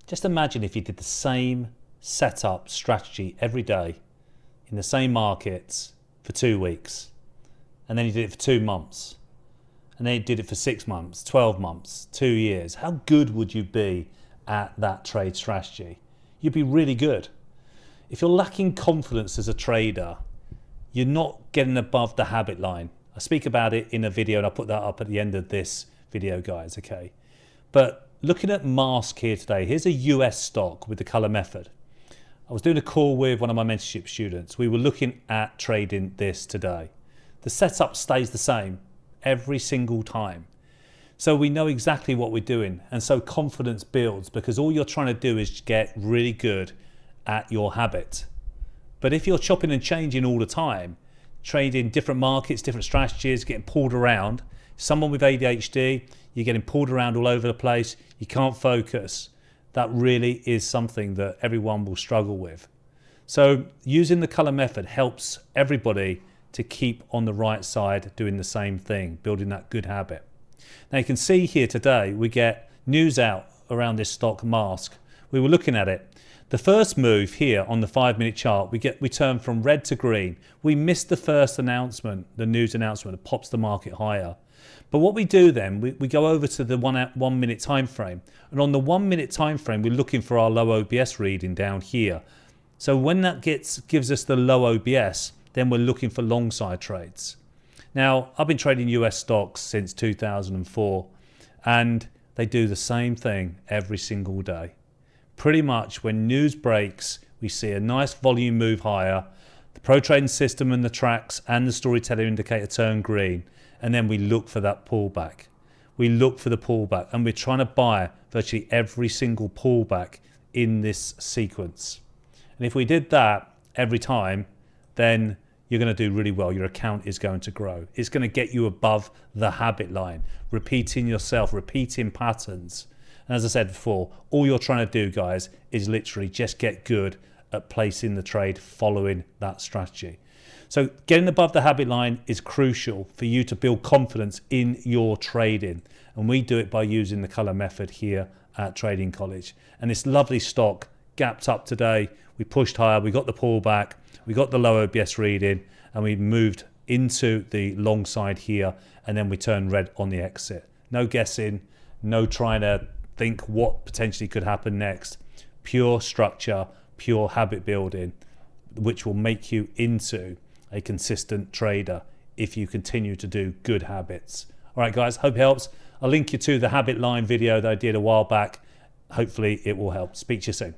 Just imagine if you did the same setup strategy every day in the same markets for 2 weeks, and then you did it for 2 months, and then you did it for 6 months, 12 months, 2 years. How good would you be at that trade strategy? You'd be really good. If you're lacking confidence as a trader, you're not getting above the habit line. I speak about it in a video, and I'll put that up at the end of this video, guys, okay? But looking at Mask here today, here's a US stock with the color method. I was doing a call with one of my mentorship students. We were looking at trading this today. The setup stays the same every single time. So we know exactly what we're doing, and so confidence builds, because all you're trying to do is get really good at your habit. But if you're chopping and changing all the time, trading different markets, different strategies, getting pulled around, someone with ADHD, you're getting pulled around all over the place, you can't focus. That really is something that everyone will struggle with. So using the color method helps everybody to keep on the right side doing the same thing, building that good habit. Now you can see here today we get news out around this stock Mask. We were looking at it. The first move here on the 5-minute chart, we turn from red to green. We missed the first announcement, the news announcement that pops the market higher. But what we do then, we go over to the 1 minute time frame, and on the 1 minute time frame we're looking for our low OBS reading down here. So when that gives us the low OBS, then we're looking for long side trades. Now I've been trading US stocks since 2004, and they do the same thing every single day. Pretty much when news breaks, we see a nice volume move higher, the pro trading system and the tracks and the storyteller indicator turn green, and then we look for that pullback. We look for the pullback, and we're trying to buy virtually every single pullback in this sequence. And if we did that every time, then you're going to do really well. Your account is going to grow. It's going to get you above the habit line, repeating yourself, repeating patterns. And as I said before, all you're trying to do, guys, is literally just get good at placing the trade following that strategy. So getting above the habit line is crucial for you to build confidence in your trading. And we do it by using the color method here at Trading College. And this lovely stock gapped up today. We pushed higher, we got the pullback, we got the low OBS reading, and we moved into the long side here, and then we turned red on the exit. No guessing, no trying to think what potentially could happen next. Pure structure, pure habit building, which will make you into a consistent trader if you continue to do good habits. All right, guys, hope it helps. I'll link you to the habit line video that I did a while back. Hopefully it will help. Speak to you soon.